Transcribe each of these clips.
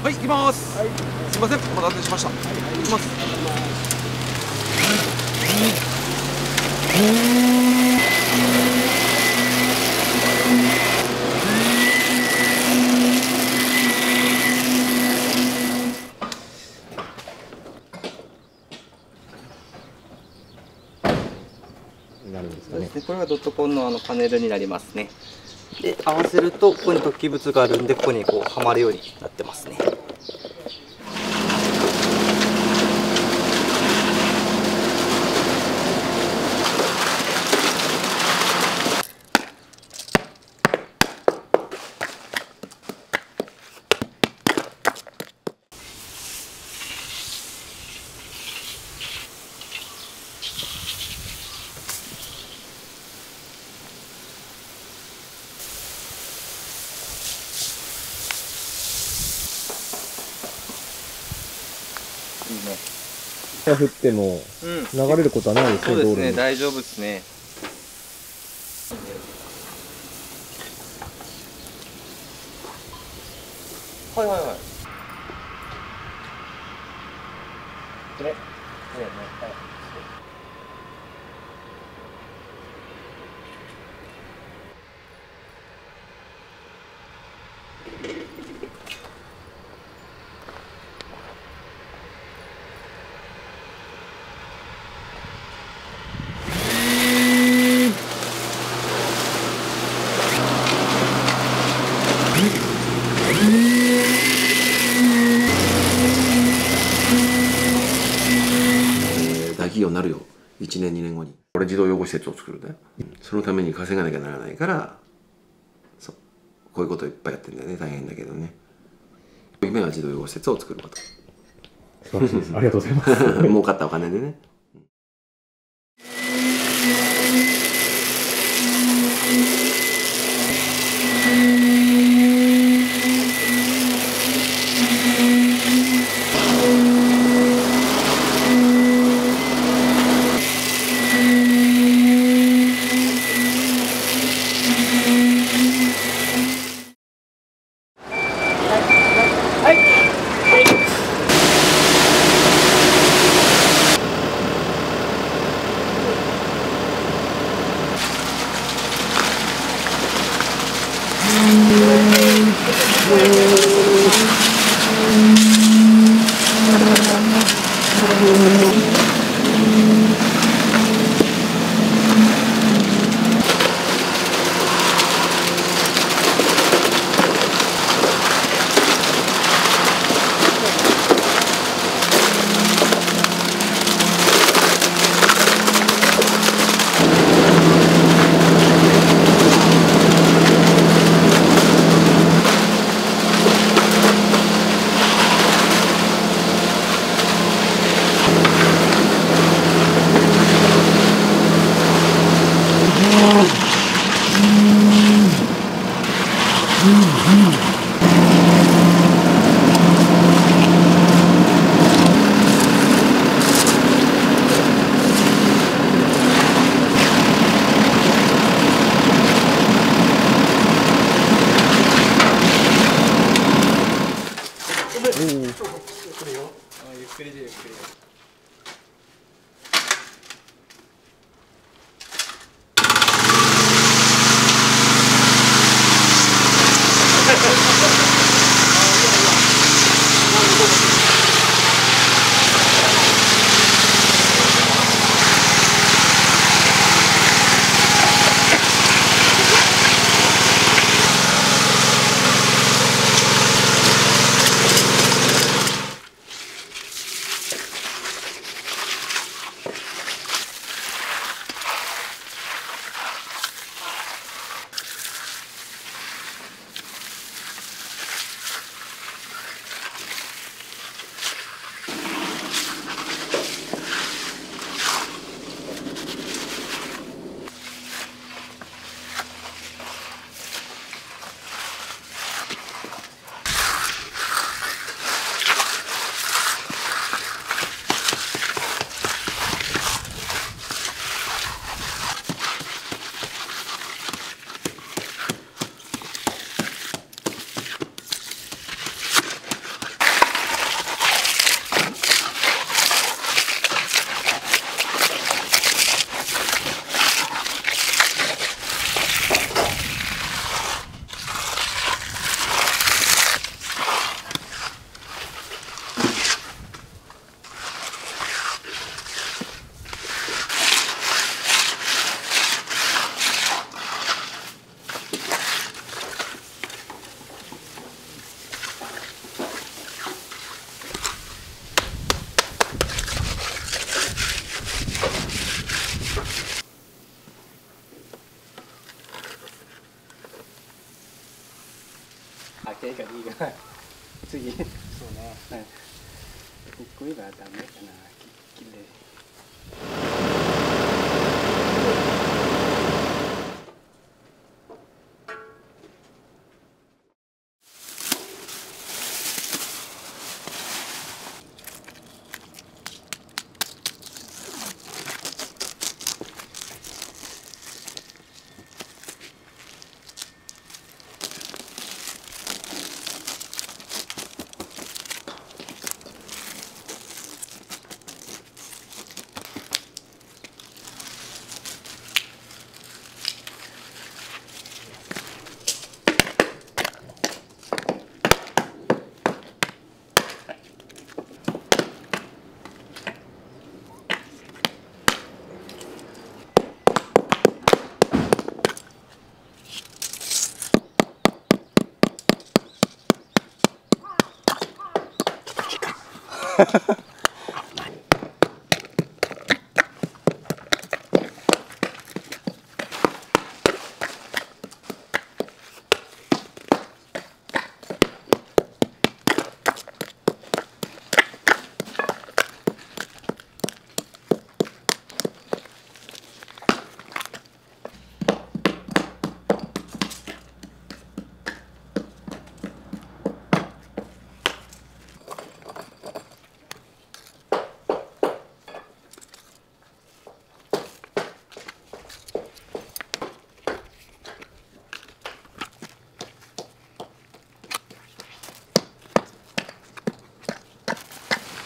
はい、行きます。はい、すいません、お待たせしました。はい、行きます。なるんですかね。そうですね、これはドットコンのパネルになりますね。で、合わせるとここに突起物があるんで、ここにこうはまるようになってますね。いいね。降っても流れることはないですね、そうですね、道路に。大丈夫ですね。はいはいはい。これ、これね、はい。大企業になるよ、1年2年後に。俺児童養護施設を作るんだよ。そのために稼がなきゃならないから、そう、こういうこといっぱいやってんだよね。大変だけどね。夢は児童養護施設を作ること。素晴らしいです。ありがとうございます。儲かったお金でね。ゆっくりでゆっくりで。あ、経過でいいかな。次。そうね。はい。ここはダメかな。きれい。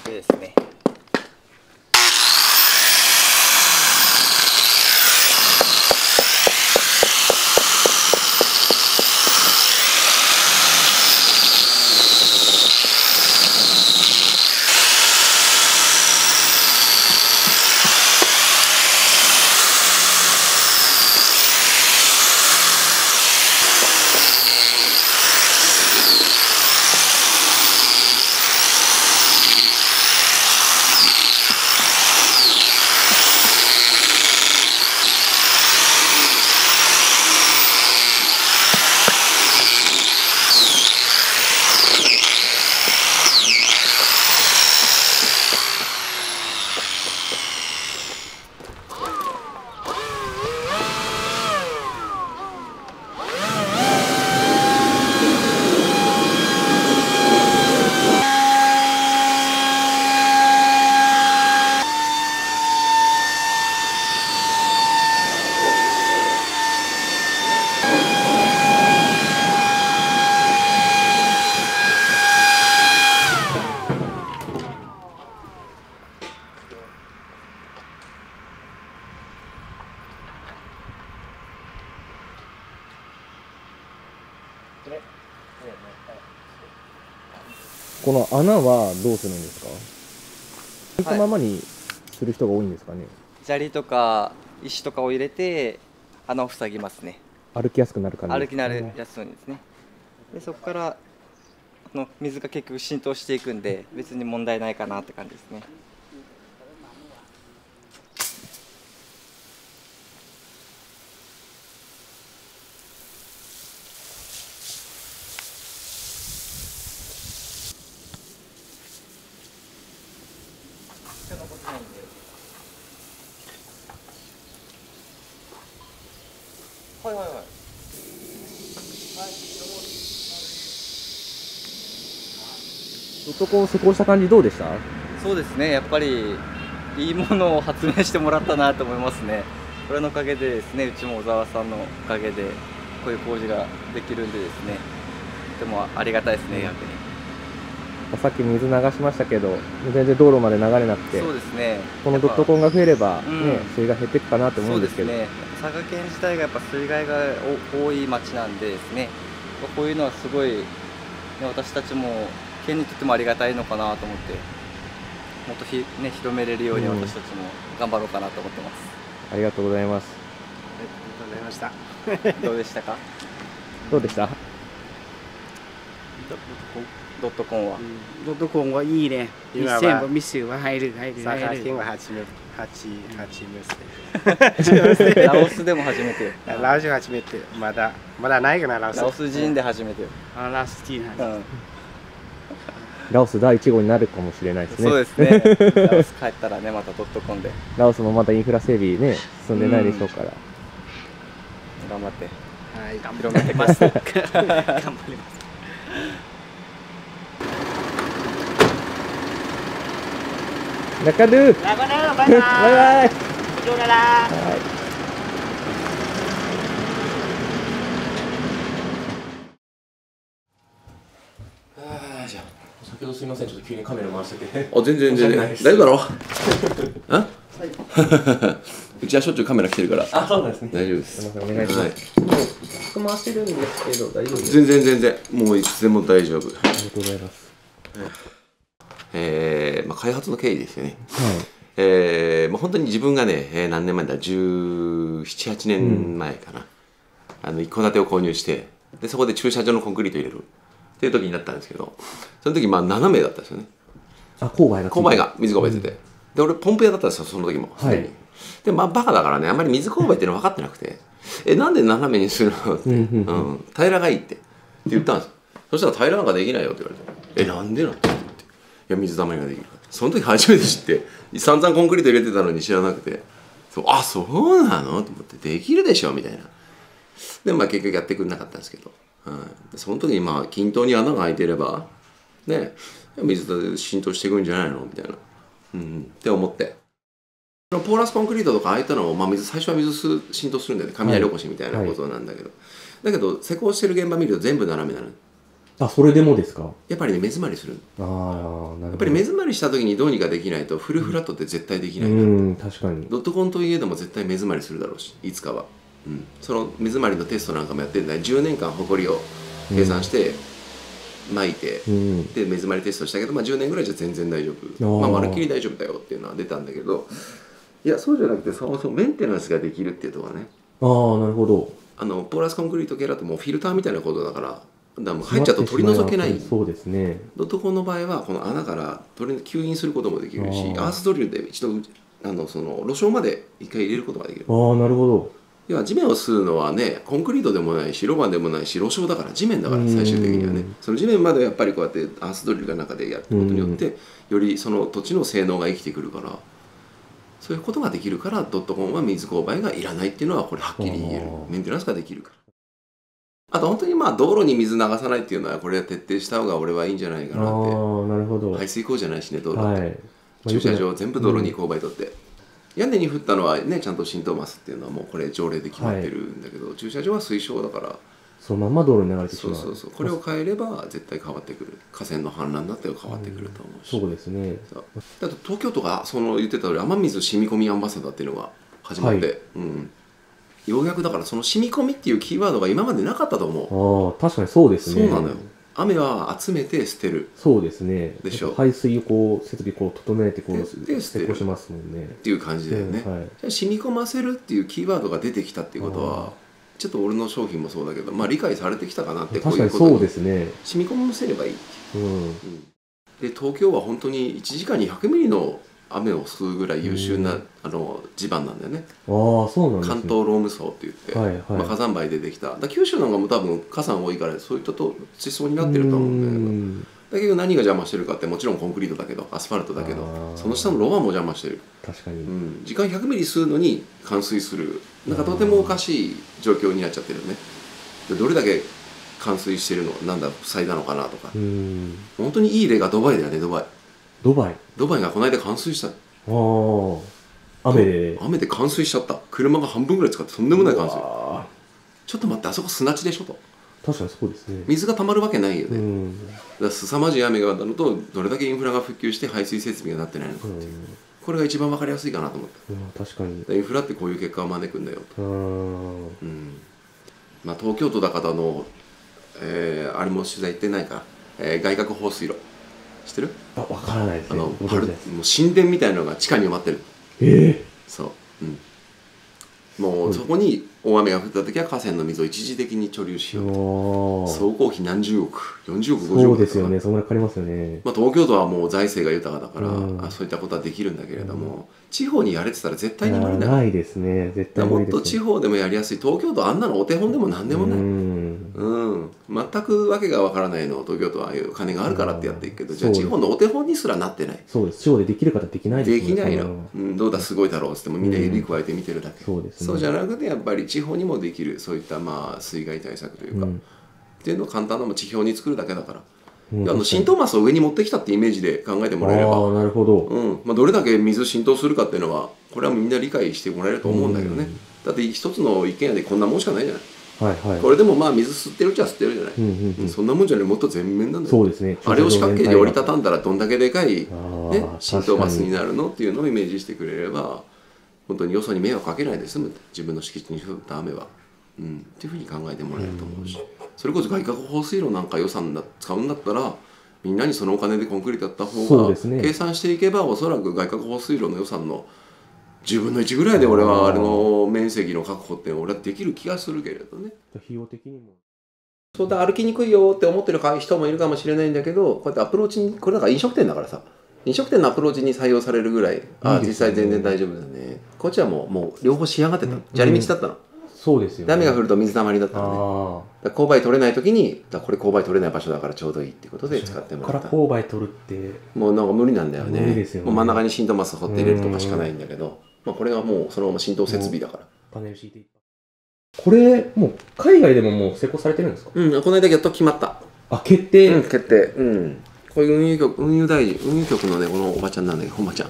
ですね。この穴はどうするんですか？置いたままにする人が多いんですかね？砂利とか石とかを入れて穴を塞ぎますね。歩きやすくなる感じ歩ですかね。きなるやつにですね。でそこから水が結局浸透していくんで別に問題ないかなって感じですね。はいはいはい。ちょっとこう施工した感じどうでした？そうですね、やっぱりいいものを発明してもらったなと思いますね。これのおかげでですね、うちも小沢さんのおかげでこういう工事ができるんでですね、とてもありがたいですね、逆に。さっき水流しましたけど、全然道路まで流れなくて、そうですね。このドットコンが増えれば、ね、うん水が減っていくかなと思うんですけど、そうですね。佐賀県自体がやっぱ水害が多い町なんでですね、こういうのはすごい、ね、私たちも県にとってもありがたいのかなと思って、もっとね、広めれるように私たちも頑張ろうかなと思ってます。ありがとうございます。ありがとうございました。どうでしたか？どうでした？ドットコンは。ドットコンはいいね。今はミスは入る。最近は初めて。ラオスでも初めて。ラオス初めて。まだないかな、ラオス。ラオス人で初めてよ。ラスティーナ。ラオス第1号になるかもしれないですね。そうですね。ラオス帰ったらね、またドットコンで。ラオスもまだインフラ整備ね、進んでないでしょうから。頑張って。はい、広めてます。頑張ります。中ルーラバナバイバイ。バイバイ。さようなら。先ほどすみません、ちょっと急にカメラ回してて。あ、全然大丈夫だろあうちはしょっちゅうカメラ来てるからあ、そうなんですね。大丈夫です。すみません、お願いします。回してるんですけど、大丈夫ですか？全然もういつでも大丈夫。ありがとうございます。開発の経緯ですよね。はい。本当に自分がね、何年前だ、17、8年前かな、一戸建てを購入して、でそこで駐車場のコンクリート入れるっていう時になったんですけど、その時7名だったんですよね。あ、勾配が。勾配が水勾配ってて、で俺ポンプ屋だったんですよ、その時も。はい。でバカだからね、あんまり水勾配っていうの分かってなくて、なんで斜めにするのって、平らがいいって言ったんですよ。そしたら平らなんかできないよって言われて、なんでなんて言って、いや水たまりができるから。その時初めて知って、散々コンクリート入れてたのに知らなくて、あ、そうなのと思って、できるでしょみたいな。で結局やってくれなかったんですけど、その時に均等に穴が開いてればね、水浸透していくんじゃないのみたいな、って思って。ポーラスコンクリートとかああいったのも、最初は水浸透するんだよね、雷起こしみたいなことなんだけど、だけど施工してる現場見ると全部斜めなの。あ、それでもですか？やっぱりね、目詰まりする。ああ、なるほど。やっぱり目詰まりした時にどうにかできないとフルフラットって絶対できないな。確かに。ドットコンといえども絶対目詰まりするだろうし、いつかは。その目詰まりのテストなんかもやってるんだよ。10年間ほこりを計算して巻いて、で目詰まりテストしたけど、10年ぐらいじゃ全然大丈夫、まるっきり大丈夫だよっていうのは出たんだけど、いやそうじゃなくて、そもそもメンテナンスができるっていうとこはね。ああ、なるほど。ポーラスコンクリート系だともうフィルターみたいなことだから、もう入っちゃうと取り除けない。そうですね。ドットコンの場合はこの穴から吸引することもできるし、アースドリルで一度その路上まで一回入れることができる。ああ、なるほど。要は地面を吸うのはね、コンクリートでもないしロバンでもないし路上だから、地面だから、最終的にはね、その地面までやっぱりこうやってアースドリルが中でやることによって、よりその土地の性能が生きてくるから、そういうことができるから、ドットコンは水勾配がいらないっていうのはこれはっきり言える。メンテナンスができるから。あと本当に道路に水流さないっていうのは、これは徹底した方が俺はいいんじゃないかなって。ああ、なるほど。排水溝じゃないしね、道路って。駐車場全部道路に勾配取って。屋根に降ったのはね、ちゃんと浸透マスっていうのはもうこれ条例で決まってるんだけど、駐車場は水晶だから、そのまま道路に流れてしまう。そうこれを変えれば絶対変わってくる。河川の氾濫だって変わってくると思うし。そうですね。だと東京都が言ってた通り、雨水染み込みアンバサダーっていうのが始まって、ようやくだからその染み込みっていうキーワードが今までなかったと思う。ああ、確かにそうですね。そうなのよ。雨は集めて捨てる。そうですね。でしょ。排水を設備整えて施工しますもんね。っていう感じだよね。じゃあ染み込ませるっていうキーワードが出てきたっていうことは、ちょっと俺の商品もそうだけど、理解されてきたかなって。確かにそうですね。染み込ませればいい。で東京は本当に1時間に100ミリの雨を吸うぐらい優秀な地盤なんだよね。ああ、そうなんですね。関東ローム層って言って、火山灰でできた。九州なんかも多分火山多いからそういった地層になってると思うんだけど、だけど何が邪魔してるかって、もちろんコンクリートだけど、アスファルトだけど、その下のロバも邪魔してる。確かに、時間100ミリ吸うのに冠水する、とてもおかしい状況になっちゃってるよね。でどれだけ冠水してるの塞いだのかなとか。本当にいい例がドバイだよね。ドバイがこの間冠水した。雨で冠水しちゃった。車が半分ぐらい使ってとんでもない冠水。ちょっと待って、あそこ砂地でしょと。確かにそうですね。水が溜まるわけないよね。だから凄まじい雨がなると、どれだけインフラが復旧して排水設備がなってないのかっていう、これが一番分かりやすいかなと思って。確かにインフラってこういう結果を招くんだよと。東京都だからあれも取材行ってないか、外郭放水路知ってる？分からないですね。もう神殿みたいなのが地下に埋まってる。そう、もうそこに大雨が降った時は河川の水を一時的に貯留しようと。そ工費何十億、40億、50億そうですよね、そんぐらいかかりますよね。まあ、東京都はもう財政が豊かだから、うんそういったことはできるんだけれども、地方にやれてたら絶対に無理だよ。ないですね、絶対無もっ理ですね。と地方でもやりやすい。東京都あんなのお手本でも何でもない。全くわけがわからないのを東京都はああいう金があるからってやっていくけど、じゃあ地方のお手本にすらなってない。そうです、地方でできる方できないですできないの、そんなどうだすごいだろうっつってもみんな指くわえて見てるだけ、そうですね。そうじゃなくてやっぱり地方にもできるそういったまあ水害対策というか、っていうのを簡単なも地表に作るだけだから、浸透マスを上に持ってきたってイメージで考えてもらえれば、なるほど。どれだけ水浸透するかっていうのはこれはみんな理解してもらえると思うんだけどね、だって一つの一軒家でこんなもんしかないじゃない。これでもまあ水吸ってるっちゃ吸ってるじゃない、そんなもんじゃない、もっと全面なんだよ。そうですね。あれを四角形で折りたたんだらどんだけでかい、浸透マスになるのっていうのをイメージしてくれれば本当によそに迷惑かけないで済む、自分の敷地に降った雨は、っていうふうに考えてもらえると思うし、それこそ外郭放水路なんか予算使うんだったらみんなにそのお金でコンクリートやった方が、計算していけばおそらく外郭放水路の予算の10分の1ぐらいで俺はあれの面積の確保って俺はできる気がするけれどね。費用的にもそうだ、歩きにくいよって思ってる人もいるかもしれないんだけど、こうやってアプローチに、これなんか飲食店だからさ、飲食店のアプローチに採用されるぐらい、実際全然大丈夫だね。こっちはもう両方仕上がってた、砂利道だったの。そうですよね。雨が降ると水たまりだったのね。勾配取れない時にこれ勾配取れない場所だからちょうどいいっていうことで使ってもらった。から勾配取るってもうなんか無理なんだよね。無理ですよね。もう真ん中に浸透マス掘って入れるとかしかないんだけど、これがもうそのまま浸透設備だから。パネル敷いていった。これもう海外でももう成功されてるんですか？この間やっと決まった。決定。決定。こういう運輸局のね、このおばちゃんなんだけど、おばちゃん。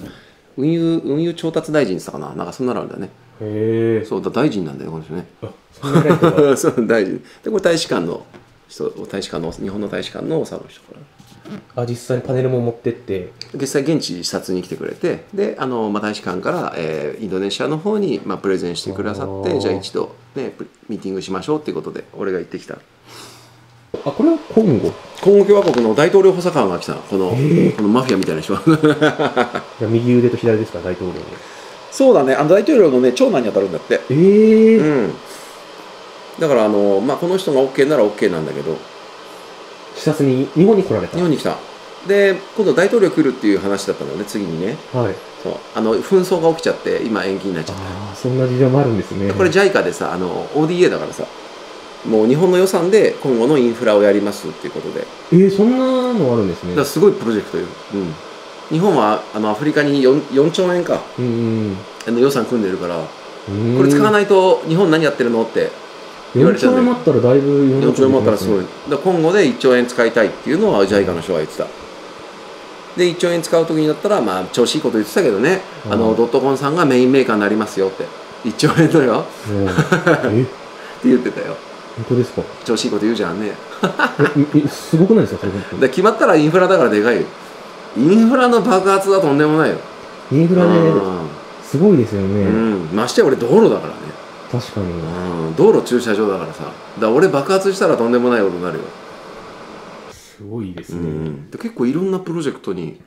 運輸調達大臣って言ったかな、なんかそんなのあるんだよね。へえ。そうだ、大臣なんだよこの人ね。そんな人そう大臣で、これ大使館の人、日本の大使館のサブの人から。実際にパネルも持ってって実際現地視察に来てくれて、で大使館から、インドネシアの方に、プレゼンしてくださって、じゃあ一度、ね、ミーティングしましょうっていうことで俺が行ってきた。これはコンゴ共和国の大統領補佐官が来た、このマフィアみたいな人は。右腕と左ですか、大統領。そうだね、大統領のね長男に当たるんだって。だからこの人が OK なら OK なんだけど、視察に日本に来られた。日本に来た。で今度大統領来るっていう話だったのね、次にね。そう紛争が起きちゃって今延期になっちゃった。そんな事情もあるんですね。これ JICA でさODA だからさ、もう日本の予算で今後のインフラをやりますっていうことで。そんなのあるんですね。だからすごいプロジェクトよ。日本はアフリカに 4兆円か予算組んでるから、これ使わないと日本何やってるのって言われちゃうんだよ。4兆円もあったらだいぶ4兆円もあったらすごい。今後で1兆円使いたいっていうのは JICA の人が言ってた。で1兆円使う時になったら調子いいこと言ってたけどね、ドットコンさんがメインメーカーになりますよって、1兆円だよって言ってたよ。本当ですか？調子いいこと言うじゃんね。すごくないですかそれ？で決まったらインフラだからでかいよ。インフラの爆発はとんでもないよ。インフラですごいですよね。ましてや俺道路だからね。確かに。道路駐車場だからさ、俺爆発したらとんでもないことになるよ。すごいですね。で結構いろんなプロジェクトに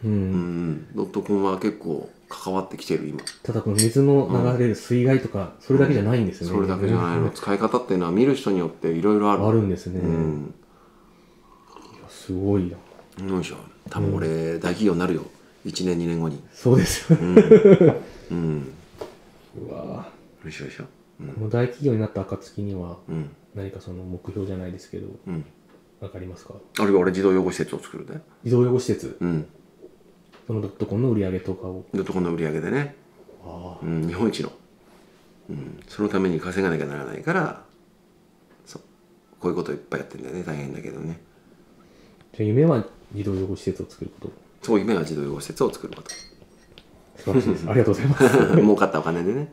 ドットコンは結構関わってきてる今。ただこの水の流れる水害とかそれだけじゃないんですね。それだけじゃないの。使い方っていうのは見る人によっていろいろある。あるんですね。すごいな。よいしょ。多分俺大企業になるよ。1年2年後に。そうですよ。うわ。よいしょよいしょ。この大企業になった暁には何かその目標じゃないですけど、わかりますか？あるいは俺児童養護施設を作るね。児童養護施設。そのドットコンの売り上げとかを。ドットコンの売り上げでね。日本一の。そのために稼がなきゃならないから、こういうこといっぱいやってんだよね。大変だけどね。じゃあ夢は児童養護施設を作ること。そう、夢は児童養護施設を作ること。素晴らしいです。ありがとうございます。儲かったお金でね。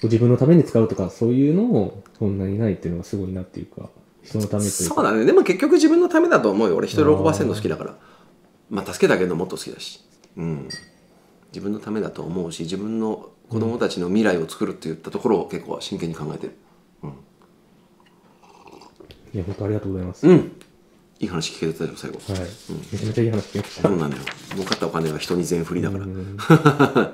自分のために使うとかそういうのをそんなにないっていうのがすごいなっていうか、人のためというか。そうだね。でも結局自分のためだと思うよ。俺人喜ばせるの好きだから。助けてあげるのもっと好きだし。自分のためだと思うし、自分の子供たちの未来を作るっていったところを結構真剣に考えてる。いや、本当ありがとうございます。いい話聞けてたよ最後。めちゃめちゃいい話聞きました。そうなんだよ。儲かったお金は人に全振りだから。